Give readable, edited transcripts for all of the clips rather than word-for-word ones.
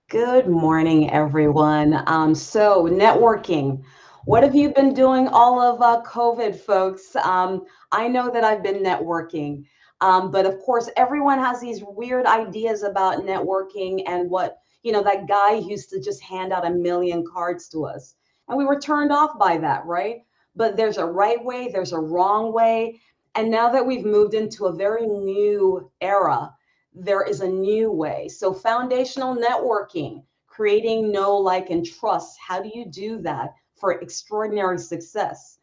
Good morning, everyone. So networking. What have you been doing all of COVID, folks? I know that I've been networking, but of course, everyone has these weird ideas about networking and that guy used to just hand out a million cards to us. And we were turned off by that, right? But there's a right way, there's a wrong way. And now that we've moved into a very new era, there is a new way. So, foundational networking, creating know, like, and trust. How do you do that for extraordinary success?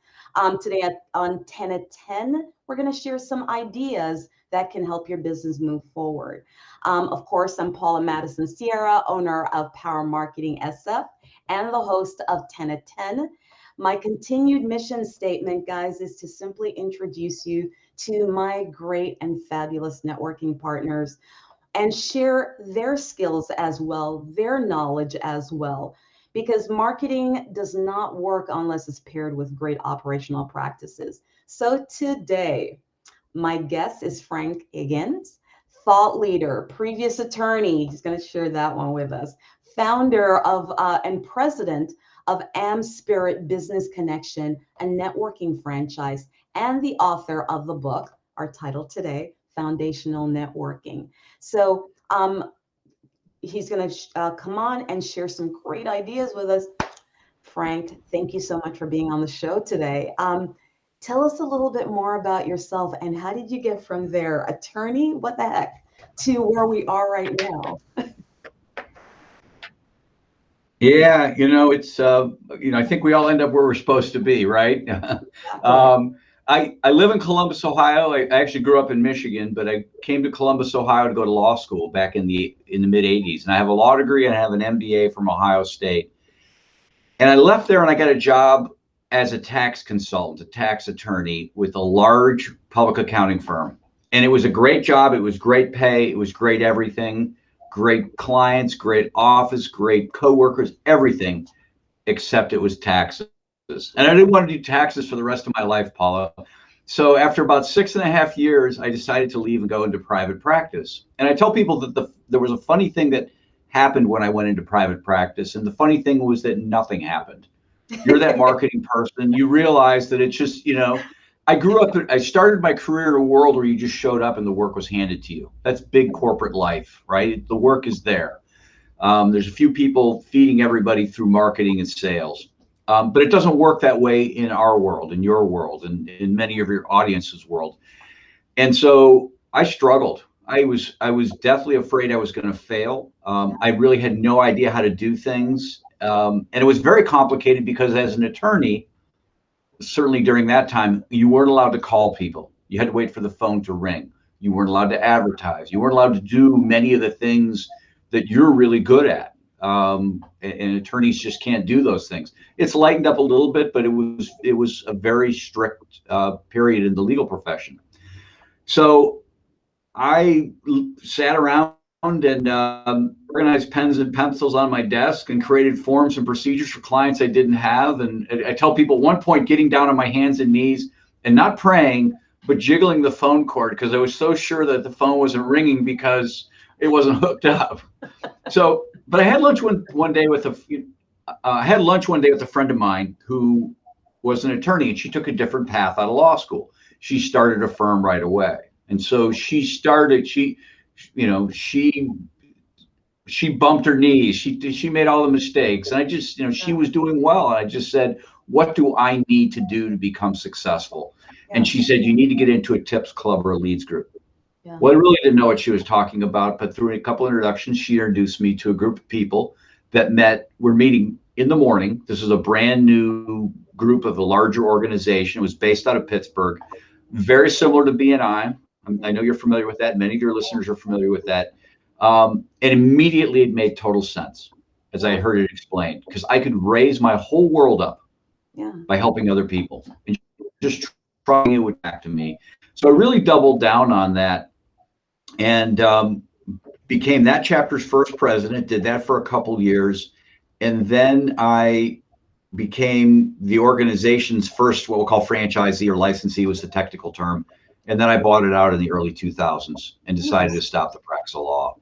Today on 10 at 10, we're going to share some ideas that can help your business move forward. Of course, I'm Paula Madison Sierra, owner of Power Marketing SF and the host of 10 at 10. My continued mission statement, guys, is to simply introduce you to my great and fabulous networking partners and share their skills as well, their knowledge as well, because marketing does not work unless it's paired with great operational practices. So today, my guest is Frank Agin, thought leader, previous attorney. He's going to share that one with us. Founder of and president of Amspirit Business Connection, a networking franchise, and the author of the book, our title today, Foundational Networking. So he's going to come on and share some great ideas with us. Frank, thank you so much for being on the show today. Tell us a little bit more about yourself and how did you get from there, attorney, what the heck, to where we are right now? Yeah, I think we all end up where we're supposed to be, right? Exactly. I live in Columbus, Ohio. I actually grew up in Michigan, but I came to Columbus, Ohio to go to law school back in the mid '80s. And I have a law degree and I have an MBA from Ohio State. And I left there and I got a job as a tax consultant, a tax attorney with a large public accounting firm. And it was a great job. It was great pay. It was great everything. Great clients, great office, great coworkers, everything except it was taxes. And I didn't want to do taxes for the rest of my life, Paula. So after about 6.5 years, I decided to leave and go into private practice. And I tell people that there was a funny thing that happened when I went into private practice. And the funny thing was that nothing happened. You're that marketing person. You realize that it's just, I started my career in a world where you just showed up and the work was handed to you. That's big corporate life, right? The work is there. There's a few people feeding everybody through marketing and sales. But it doesn't work that way in our world, in your world, and in many of your audience's world. And so I struggled. I was definitely afraid I was going to fail. I really had no idea how to do things. And it was very complicated because as an attorney, certainly during that time, you weren't allowed to call people. You had to wait for the phone to ring. You weren't allowed to advertise. You weren't allowed to do many of the things that you're really good at. And attorneys just can't do those things. It's lightened up a little bit, but it was a very strict period in the legal profession. So I sat around and organized pens and pencils on my desk and created forms and procedures for clients I didn't have. And I tell people at one point getting down on my hands and knees and not praying, but jiggling the phone cord because I was so sure that the phone wasn't ringing because it wasn't hooked up. So, but I had lunch one day with a friend of mine who was an attorney, and she took a different path out of law school. She started a firm right away. And so she bumped her knees. She made all the mistakes. And I just, she was doing well. And I just said, what do I need to do to become successful? Yeah. And she said, you need to get into a tips club or a leads group. Yeah. Well, I really didn't know what she was talking about, but through a couple introductions, she introduced me to a group of people that were meeting in the morning. This is a brand new group of a larger organization. It was based out of Pittsburgh, very similar to BNI. I know you're familiar with that. Many of your listeners are familiar with that. And immediately it made total sense as I heard it explained, because I could raise my whole world up by helping other people and just trying it would back to me. So I really doubled down on that and became that chapter's first president, did that for a couple years. And then I became the organization's first, what we'll call franchisee or licensee was the technical term. And then I bought it out in the early 2000s and decided to stop the practice of law.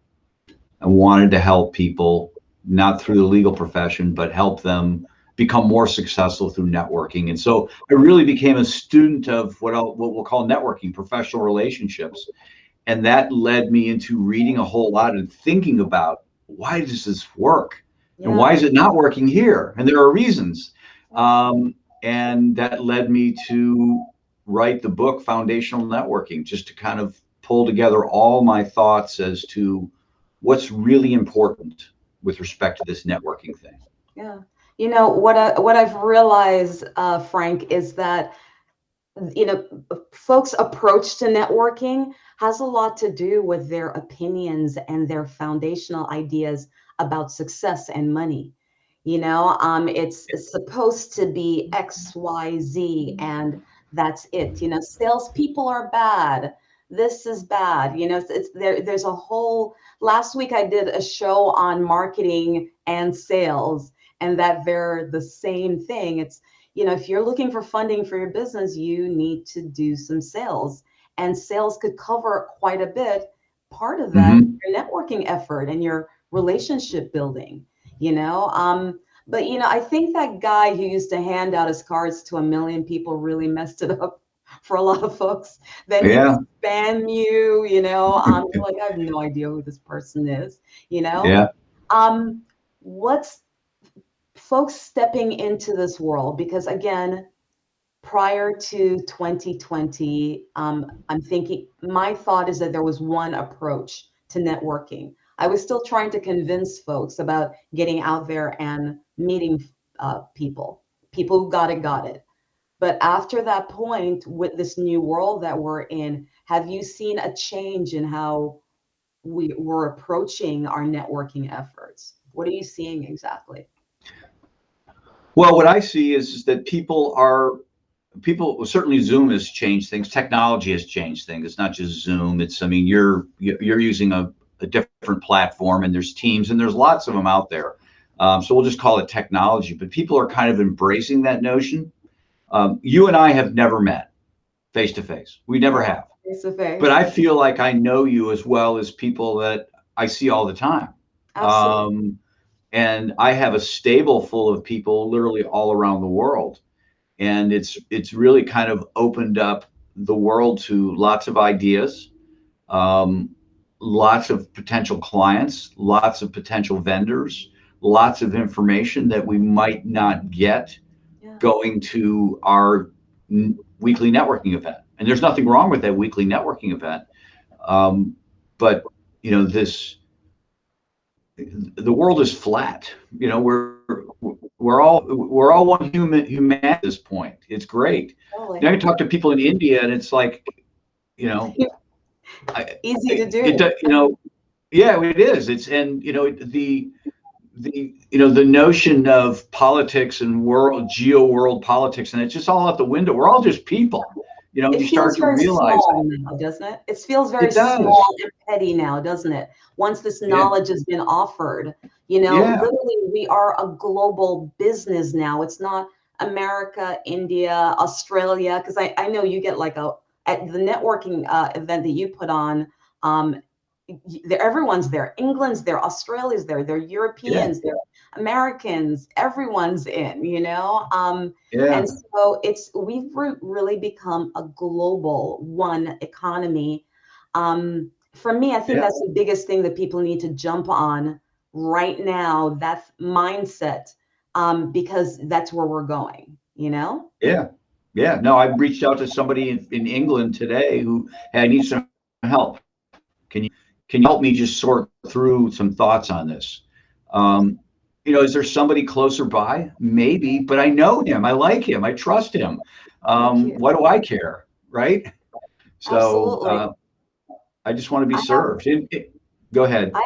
I wanted to help people not through the legal profession, but help them become more successful through networking. And so I really became a student of what we'll call networking, professional relationships. And that led me into reading a whole lot and thinking about, why does this work? And why Yeah. is it not working here? And there are reasons. Yeah. And that led me to write the book Foundational Networking, just to kind of pull together all my thoughts as to what's really important with respect to this networking thing. Yeah. What I've realized, Frank, is that you know, folks' approach to networking has a lot to do with their opinions and their foundational ideas about success and money. It's supposed to be X, Y, Z, and that's it. Salespeople are bad. This is bad. There's a whole. Last week I did a show on marketing and sales, and that they're the same thing. If you're looking for funding for your business, you need to do some sales. And sales could cover quite a bit. Part of that is Mm-hmm. your networking effort and your relationship building, you know. But I think that guy who used to hand out his cards to a million people really messed it up for a lot of folks. Then he Yeah. would spam you, you're like, I have no idea who this person is, you know. Yeah. What's folks stepping into this world? Because again, prior to 2020, I'm thinking, my thought is that there was one approach to networking. I was still trying to convince folks about getting out there and meeting people who got it. But after that point, with this new world that we're in, have you seen a change in how we're approaching our networking efforts? What are you seeing exactly? Well, what I see is that people certainly Zoom has changed things. Technology has changed things. It's not just Zoom. I mean, you're using a different platform, and there's Teams, and there's lots of them out there. So we'll just call it technology. But people are kind of embracing that notion. You and I have never met face to face. We never No, have. face to But face. I feel like I know you as well as people that I see all the time. Absolutely. Um, and I have a stable full of people literally all around the world, and it's really kind of opened up the world to lots of ideas, um, lots of potential clients, lots of potential vendors, lots of information that we might not get Yeah. going to our weekly networking event. And there's nothing wrong with that weekly networking event, um, but this the world is flat. We're all one humanity at this point. It's great. Totally. Now you talk to people in India, and it's like, you know, I, Easy to it do. yeah, it is. It's and the notion of politics and world politics, and it's just all out the window. We're all just people. It You start feels to very realize that. small now, doesn't it? It feels very It does. small and petty now, doesn't it? Once this Yeah. knowledge has been offered, Yeah. literally we are a global business now. It's not America, India, Australia, because I know you get like at the networking event that you put on, um, everyone's there. England's there, Australia's there, they're Yeah. Europeans, they're Americans, everyone's in, Yeah. and so we've really become a global one economy. For me, I think Yeah. that's the biggest thing that people need to jump on right now. That's mindset, because that's where we're going. Yeah. Yeah. No, I reached out to somebody in England today who, hey, I need some help. Can you help me just sort through some thoughts on this? Um, is there somebody closer by? Maybe, but I know him. I like him. I trust him. Thank you. Why do I care? Right. So Absolutely. I just want to be I have served. Go ahead. I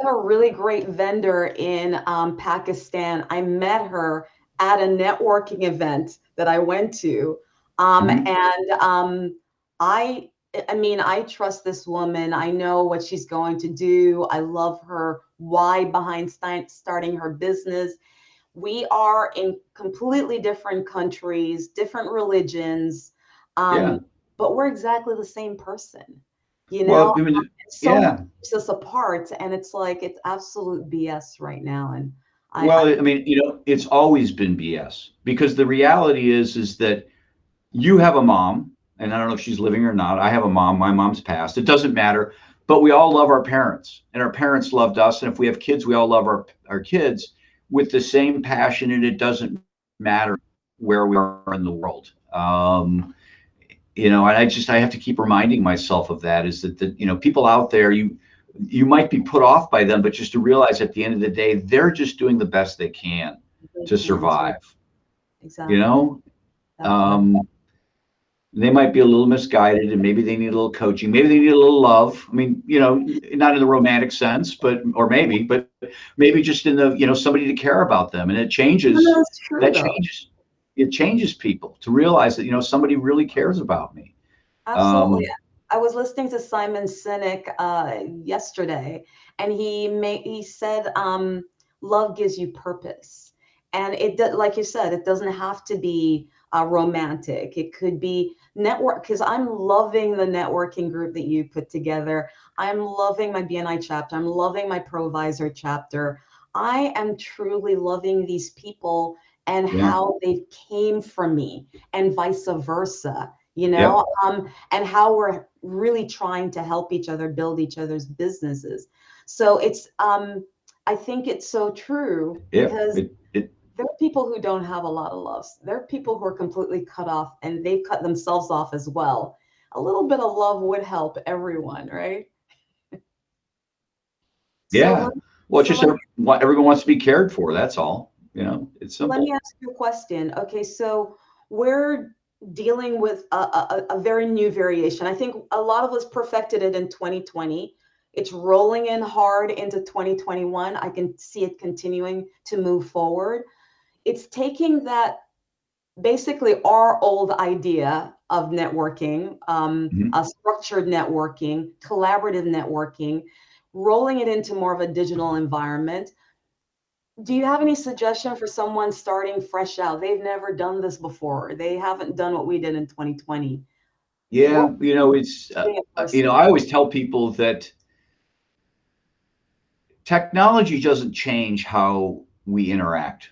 have a really great vendor in Pakistan. I met her at a networking event that I went to. Mhm. And I, I mean, I trust this woman. I know what she's going to do. I love her why behind starting her business. We are in completely different countries, different religions, Yeah. um, but we're exactly the same person. you Well, know? I mean, So much yeah. keeps us apart, and it's like it's absolute BS right now. And I Well, I mean, it's always been BS because the reality is that you have a mom, and I don't know if she's living or not. I have a mom. My mom's passed. It doesn't matter. But we all love our parents, and our parents loved us. And if we have kids, we all love our kids with the same passion, and it doesn't matter where we are in the world. And I have to keep reminding myself of that is that people out there, you might be put off by them, but just to realize at the end of the day, they're just doing the best they can they to can too. survive. You Exactly. know, Exactly. um, they might be a little misguided and maybe they need a little coaching. Maybe they need a little love. I mean, not in the romantic sense, but maybe just in the, somebody to care about them. And No, no, it's true that though. changes, it changes people to realize that, somebody really cares about me. Absolutely. Um, I was listening to Simon Sinek yesterday, and he said, "Love gives you purpose," and like you said, it doesn't have to be romantic. It could be network. Because I'm loving the networking group that you put together. I'm loving my BNI chapter. I'm loving my Provisor chapter. I am truly loving these people and yeah. how they came from me, and vice versa. Yep. And how we're really trying to help each other build each other's businesses. So I think it's so true Yeah. because It, there are people who don't have a lot of love. There are people who are completely cut off and they've cut themselves off as well. A little bit of love would help everyone, right? So yeah. let, Well, it's so just everyone wants to be cared for. That's all. It's let me simple. ask you a question. Okay, so we're dealing with a very new variation. I think a lot of us perfected it in 2020. It's rolling in hard into 2021. I can see it continuing to move forward. It's taking that basically our old idea of networking, Mhm. structured networking, collaborative networking, rolling it into more of a digital environment. Do you have any suggestion for someone starting fresh out? They've never done this before. They haven't done what we did in 2020. What Yeah. would a I person? always tell people that technology doesn't change how we interact.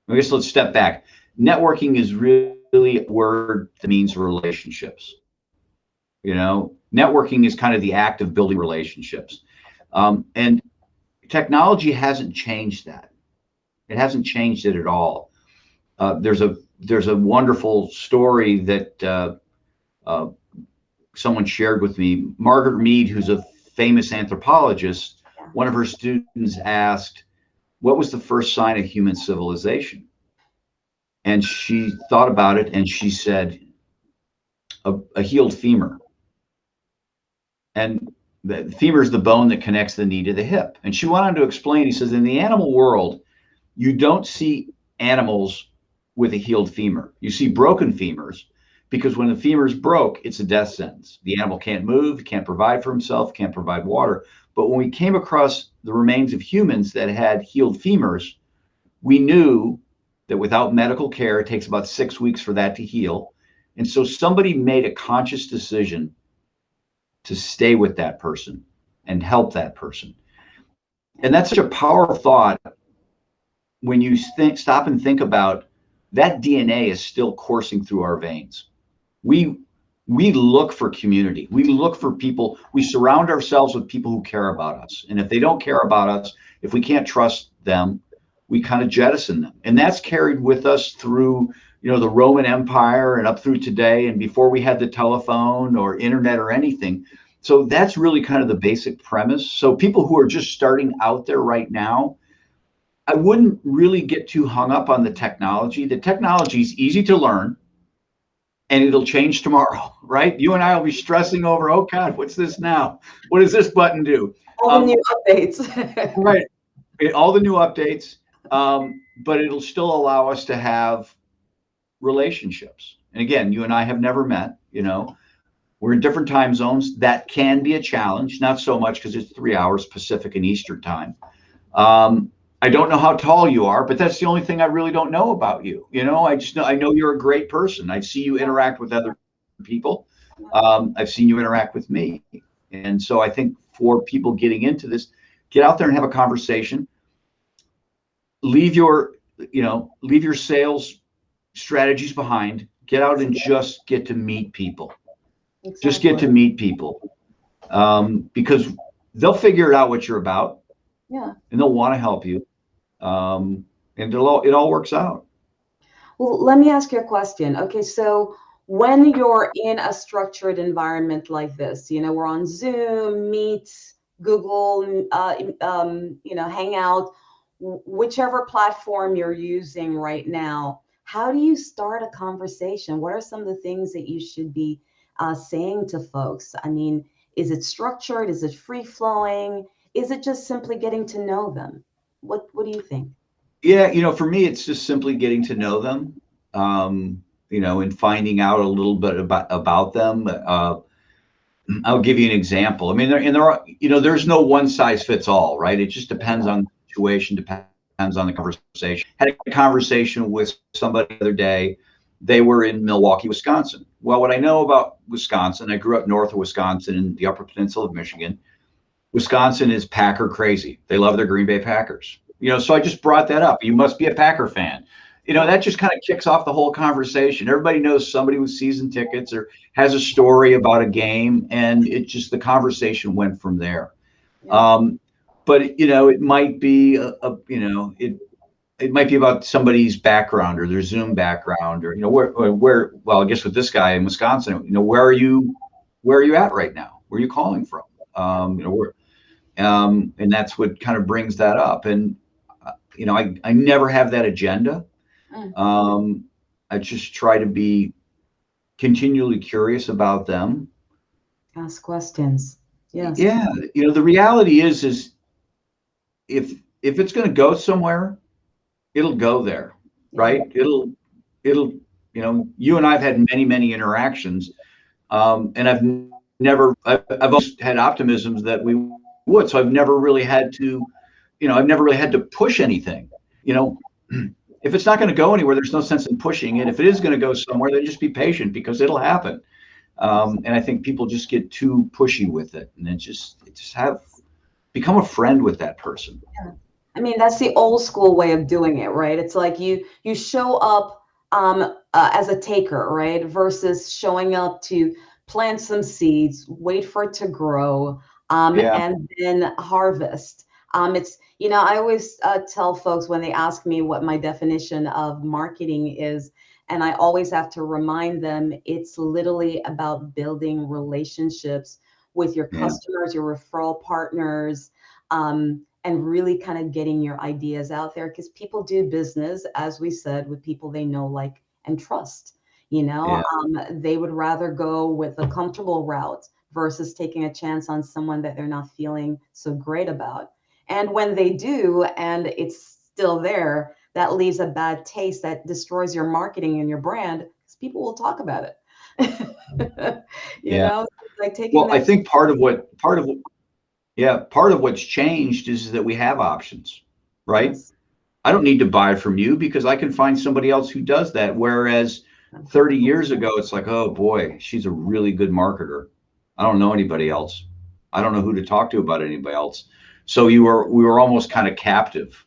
I guess let's step back. Networking is really a word that means relationships. Networking is kind of the act of building relationships. And technology hasn't changed that. It hasn't changed it at all. There's a wonderful story that uh, someone shared with me. Margaret Mead, who's a famous anthropologist, Yeah. one of her students asked, "What was the first sign of human civilization?" And she thought about it and she said, a healed femur. And the femur is the bone that connects the knee to the hip. And she went on to explain, he says, in the animal world, you don't see animals with a healed femur. You see broken femurs because when the femur is broke, it's a death sentence. The animal can't move, can't provide for himself, can't provide water. But when we came across the remains of humans that had healed femurs, we knew that without medical care, it takes about 6 weeks for that to heal. And so somebody made a conscious decision to stay with that person and help that person. And that's such a powerful thought when you stop and think about that DNA is still coursing through our veins. We we look for community. We look for people. We surround ourselves with people who care about us. And if they don't care about us, if we can't trust them, we kind of jettison them. And that's carried with us through, the Roman Empire and up through today and before we had the telephone or internet or anything. So that's really kind of the basic premise. So people who are just starting out there right now, I wouldn't really get too hung up on the technology. The technology is easy to learn and it'll change tomorrow, right? You and I will be stressing over, oh God, what's this now? What does this button do? All the Um, new updates. right, all the new updates, but it'll still allow us to have relationships. And again, you and I have never met, we're in different time zones. That can be a challenge, not so much because it's 3 hours Pacific and Eastern time. Um, I don't know how tall you are, but that's the only thing I really don't know about you. I know you're a great person. I see you interact with other people. I've seen you interact with me. And so I think for people getting into this, get out there and have a conversation. Leave your, leave your sales strategies behind. Get out and just get to meet people. Just get to Exactly. meet people, because they'll figure out what you're about, Yeah. and they'll want to help you, and it all works out. Well, let me ask you a question. Okay, so when you're in a structured environment like this, we're on Zoom, Meet, Google, Hangout, whichever platform you're using right now, how do you start a conversation? What are some of the things that you should be saying to folks? I mean, is it structured? Is it free flowing? Is it just simply getting to know them? What do you think? Yeah, for me, it's just simply getting to know them, and finding out a little bit about them. I'll give you an example. I mean, there's no one size fits all, right? It just depends on the situation, depends on the conversation. Had a conversation with somebody the other day. They were in Milwaukee, Wisconsin. Well, what I know about Wisconsin, I grew up north of Wisconsin in the Upper Peninsula of Michigan. Wisconsin is Packer crazy. They love their Green Bay Packers. So I just brought that up. You must be a Packer fan. Yeah. That just kind of kicks off the whole conversation. Everybody knows somebody with season tickets or has a story about a game, and the conversation went from there. Yeah. But it might be it might be about somebody's background or their Zoom background, or where. Well, I guess with this guy in Wisconsin, where are you at right now? Where are you calling from? Where and that's what kind of brings that up. And I never have that agenda. Mm. I just try to be continually curious about them. Ask questions. Yes. Yeah, the reality is if it's going to go somewhere, it'll go there, Yeah. right? It'll you and I've had many interactions, and I've always had optimisms that we would. So I've never really had to push anything. You know, if it's not going to go anywhere, there's no sense in pushing it. If it is going to go somewhere, then just be patient because it'll happen. And I think people just get too pushy with it, and it just have become a friend with that person. Yeah. I mean, that's the old school way of doing it, right? It's like you show up as a taker, right? Versus showing up to plant some seeds, wait for it to grow, Yeah, and then harvest. I always tell folks when they ask me what my definition of marketing is, and I always have to remind them it's literally about building relationships with your yeah, customers, your referral partners, and really kind of getting your ideas out there because people do business, as we said, with people they know, like, and trust. yeah, They would rather go with a comfortable route versus taking a chance on someone that they're not feeling so great about. And when they do, and it's still there, that leaves a bad taste that destroys your marketing and your brand because people will talk about it. yeah. It's like taking Well, I that. think part of what's changed is that we have options, right? Yes. I don't need to buy from you because I can find somebody else who does that. Whereas 30 years ago, it's like, oh boy, she's a really good marketer. I don't know anybody else. I don't know who to talk to about anybody else. So we were almost kind of captive.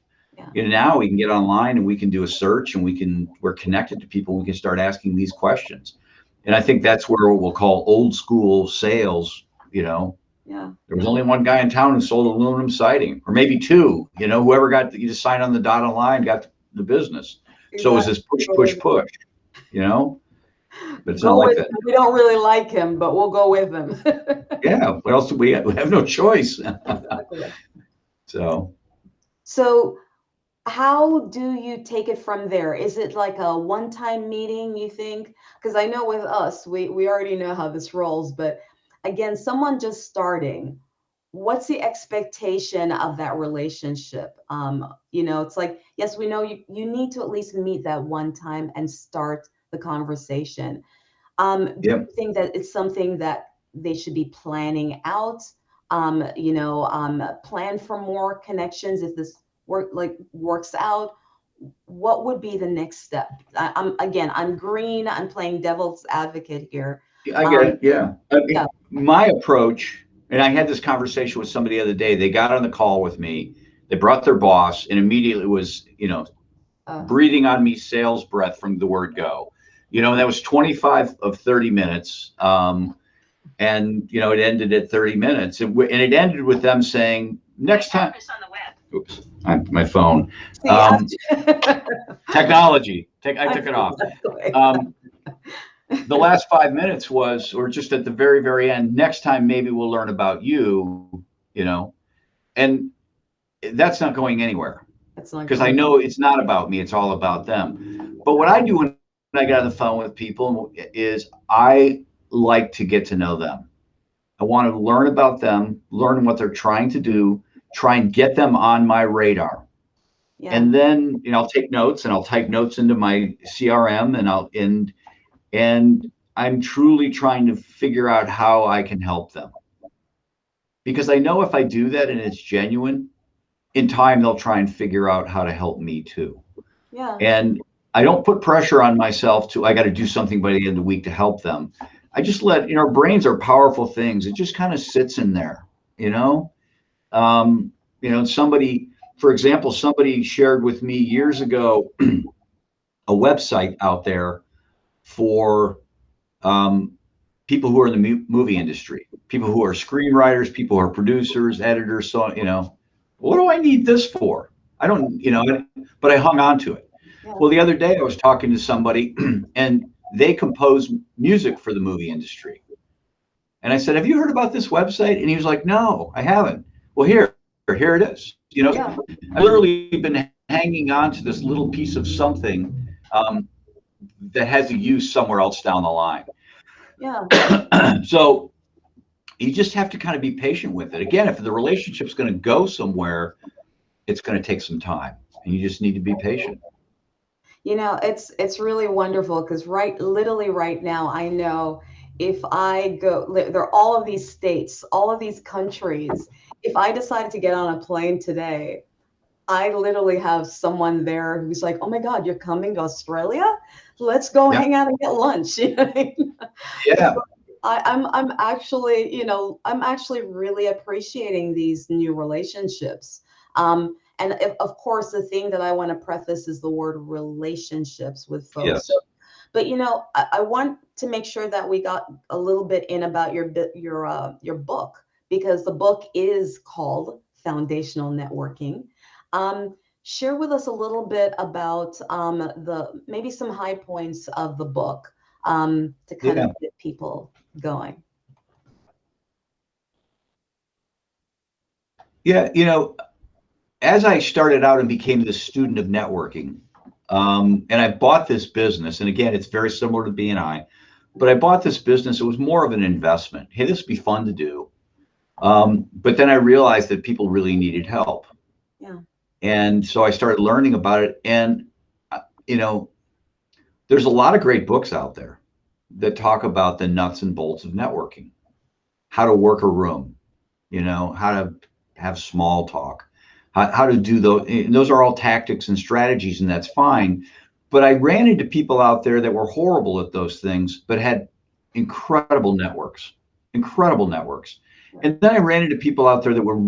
Yeah. Now we can get online and we can do a search and we're connected to people. We can start asking these questions. And I think that's where we'll call old school sales, Yeah. there was only one guy in town who sold aluminum siding, or maybe two. Whoever got you just signed on the dotted line got the business. So it was Exactly. this push, push, push. You know, but it's not Go like with that. him. We don't really like him, but we'll go with him. Yeah. What else do we have? We have no choice. Exactly. So So, how do you take it from there? Is it like a one-time meeting, you think? Because I know with us, we already know how this rolls, but again, someone just starting, what's the expectation of that relationship? It's like, yes, we know you need to at least meet that one time and start the conversation. Do yeah, you think that it's something that they should be planning out? Plan for more connections if this works out. What would be the next step? I'm green. I'm playing devil's advocate here. I get Um, it. Yeah. I yeah, mean, my approach. And I had this conversation with somebody the other day. They got on the call with me. They brought their boss and immediately was, breathing on me sales breath from the word go. That was 25 of 30 minutes. And, it ended at 30 minutes. And it ended with them saying, next time. Oops, my phone. Technology. I took it off. The last 5 minutes was, or just at the very, very end, next time maybe we'll learn about you, and that's not going anywhere. Because I know it's not about me, it's all about them. But what I do when I get on the phone with people is I like to get to know them. I want to learn about them, learn what they're trying to do, try and get them on my radar. Yeah. And then, I'll take notes and I'll type notes into my CRM and I'm truly trying to figure out how I can help them. Because I know if I do that and it's genuine, in time, they'll try and figure out how to help me too. Yeah. And I don't put pressure on myself I got to do something by the end of the week to help them. I just let, our brains are powerful things. It just kind of sits in there, somebody, for example, somebody shared with me years ago, a website out there for people who are in the movie industry, people who are screenwriters, people who are producers, editors, so, what do I need this for? I don't, but I hung on to it. Yeah. Well, the other day I was talking to somebody and they compose music for the movie industry. And I said, have you heard about this website? And he was like, no, I haven't. Well, here it is. Yeah. I've literally been hanging on to this little piece of something that has a use somewhere else down the line. Yeah. So you just have to kind of be patient with it. Again, if the relationship's going to go somewhere, it's going to take some time, and you just need to be patient. It's really wonderful because literally right now, I know if I go, there are all of these states, all of these countries. If I decided to get on a plane today, I literally have someone there who's like, oh my God, you're coming to Australia? Let's go hang out and get lunch. You know what I mean? Yeah. I'm actually, I'm actually really appreciating these new relationships. And of course, the thing that I want to preface is the word relationships with folks. Yes. But I want to make sure that we got a little bit in about your book, because the book is called Foundational Networking. Share with us a little bit about maybe some high points of the book to kind of get people going. Yeah, as I started out and became the student of networking, and I bought this business, and again, it's very similar to BNI, but I bought this business. It was more of an investment. Hey, this would be fun to do. But then I realized that people really needed help. Yeah. And so I started learning about it. And, there's a lot of great books out there that talk about the nuts and bolts of networking, how to work a room, how to have small talk, how to do those. Those are all tactics and strategies, and that's fine. But I ran into people out there that were horrible at those things, but had incredible networks. And then I ran into people out there that were,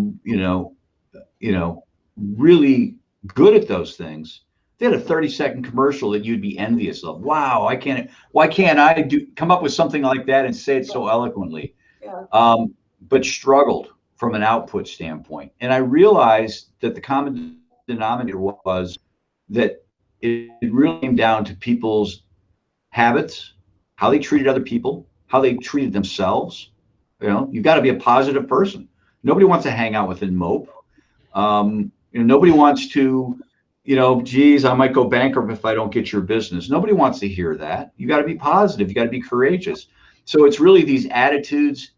really good at those things. They had a 30-second commercial that you'd be envious of. Wow, why can't I come up with something like that and say it so eloquently? Yeah. But struggled from an output standpoint. And I realized that the common denominator was that it really came down to people's habits, how they treated other people, how they treated themselves. You've got to be a positive person. Nobody wants to hang out with and mope. Nobody wants to, geez, I might go bankrupt if I don't get your business. Nobody wants to hear that. You got to be positive. You got to be courageous. So it's really these attitudes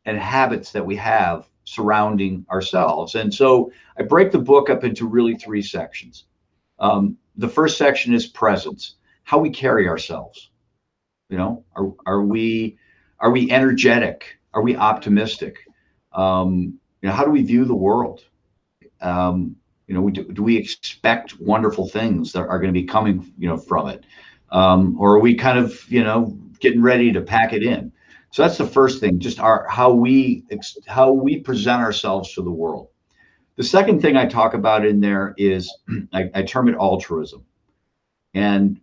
and habits that we have surrounding ourselves. And so I break the book up into really 3 sections. The first section is presence, how we carry ourselves. Are we energetic? Are we optimistic? How do we view the world? Do we expect wonderful things that are going to be coming, from it? Or are we kind of, getting ready to pack it in? So that's the first thing, just our how we present ourselves to the world. The second thing I talk about in there is I term it altruism, and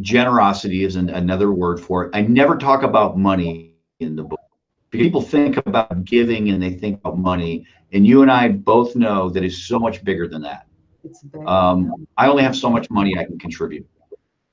generosity is another word for it. I never talk about money in the book because people think about giving and they think about money, and you and I both know that it's so much bigger than that. It's bigger. Yeah. I only have so much money I can contribute.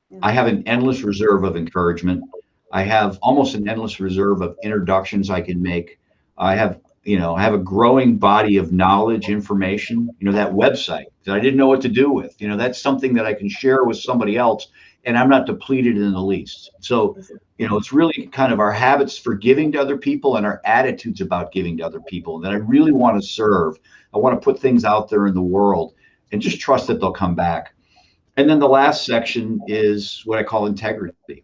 Yeah. I have an endless reserve of encouragement. I have almost an endless reserve of introductions I can make. I have a growing body of knowledge, information, that website that I didn't know what to do with. That's something that I can share with somebody else, and I'm not depleted in the least. So, it's really kind of our habits for giving to other people and our attitudes about giving to other people that I really want to serve. I want to put things out there in the world and just trust that they'll come back. And then the last section is what I call integrity,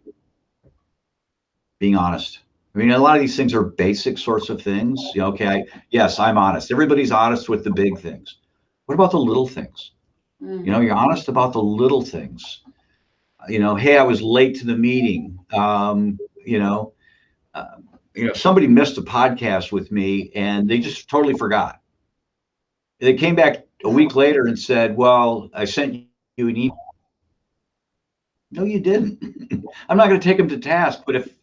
being honest. I mean, a lot of these things are basic sorts of things. Okay, yes, I'm honest. Everybody's honest with the big things. What about the little things? Mm-hmm. You're honest about the little things. Hey, I was late to the meeting. Somebody missed a podcast with me and they just totally forgot. They came back a week later and said, "Well, I sent you an email." No, you didn't. I'm not going to take them to task, but if,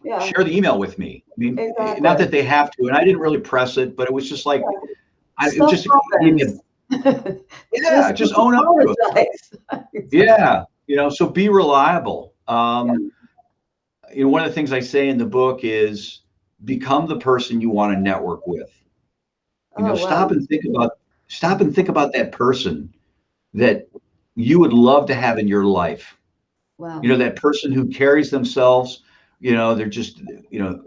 Yeah, share the email with me. I mean, not exactly. that they have to, and I didn't really press it, but it was just like, it Stuff just gave me happens. yeah, just own up to it. Apologize. Exactly. Yeah, so be reliable. Yeah. One of the things I say in the book is become the person you want to network with. Oh, Stop wow. and think about that person that you would love to have in your life. Wow. That person who carries themselves, they're just,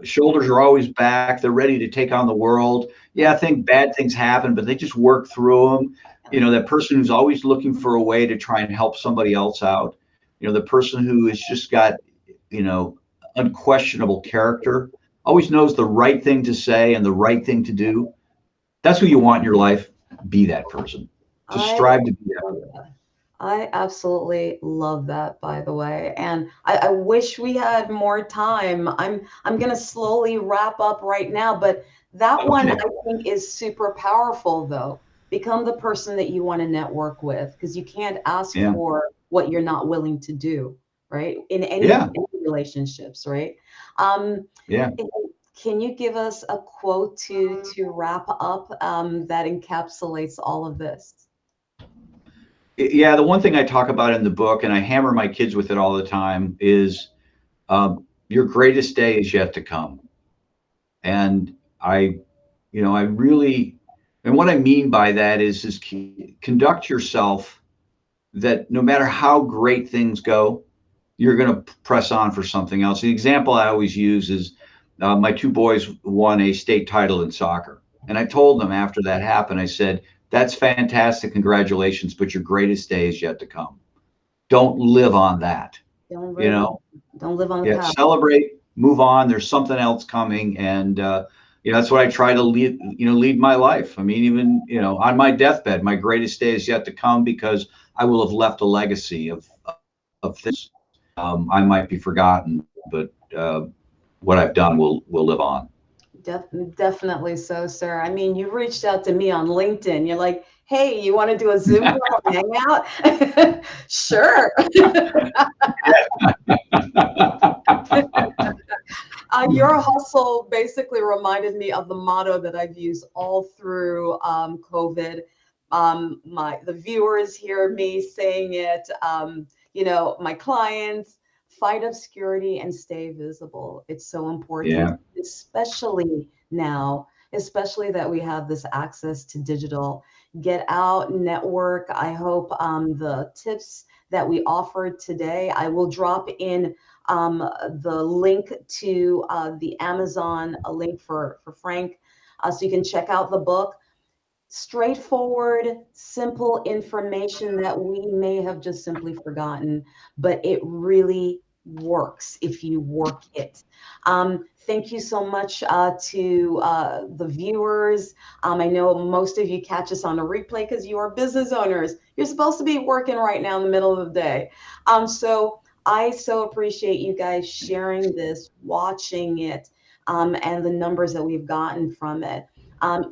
shoulders are always back. They're ready to take on the world. Yeah, I think bad things happen, but they just work through them. That person who's always looking for a way to try and help somebody else out. The person who has just got, you know, unquestionable character, always knows the right thing to say and the right thing to do. That's who you want in your life. Be that person. Just I strive to be that. love that. I absolutely love that, by the way. And I wish we had more time. I'm gonna slowly wrap up right now, but that one Okay. I think is super powerful though. Become the person that you want to network with, because you can't ask Yeah. for what you're not willing to do, right? In Yeah. any relationships, right? Um, Yeah. can you give us a quote to wrap up that encapsulates all of this? Yeah. The one thing I talk about in the book, and I hammer my kids with it all the time, is your greatest day is yet to come. And I really, and what I mean by that is conduct yourself that no matter how great things go, you're going to press on for something else. The example I always use is my two boys won a state title in soccer. And I told them after that happened, I said, "That's fantastic. Congratulations. But your greatest day is yet to come. Don't live on that. Don't You live on know, don't live on the yeah, past. celebrate, move on. There's something else coming." And, that's what I try to lead my life. I mean, even, on my deathbed, my greatest day is yet to come because I will have left a legacy of things. I might be forgotten, but what I've done will live on. Definitely so, sir. I mean, you reached out to me on LinkedIn. You're like, hey, you want to do a Zoom call and hang out? Sure. Your hustle basically reminded me of the motto that I've used all through COVID. The viewers hear me saying it. My clients fight obscurity and stay visible. It's so important, Yeah, especially now, especially that we have this access to digital. Get out, network. I hope the tips that we offered today, I will drop in the link to the Amazon, a link for Frank, so you can check out the book. Straightforward, simple information that we may have just simply forgotten, but it really works if you work it. Thank you so much to the viewers. I know most of you catch us on a replay because you are business owners. You're supposed to be working right now in the middle of the day. So I so appreciate you guys sharing this, watching it, and the numbers that we've gotten from it.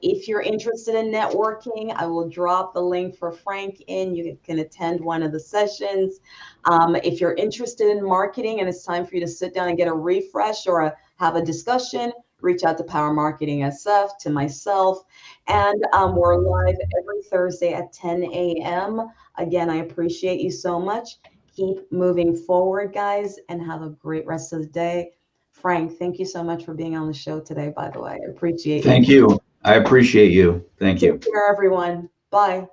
If you're interested in networking, I will drop the link for Frank in. You can attend one of the sessions. If you're interested in marketing and it's time for you to sit down and get a refresh or have a discussion, reach out to Power Marketing SF, to myself. And we're live every Thursday at 10 a.m. Again, I appreciate you so much. Keep moving forward, guys, and have a great rest of the day. Frank, thank you so much for being on the show today, by the way. I appreciate you. Thank you. I appreciate you. Thank Take you. care, everyone. Bye.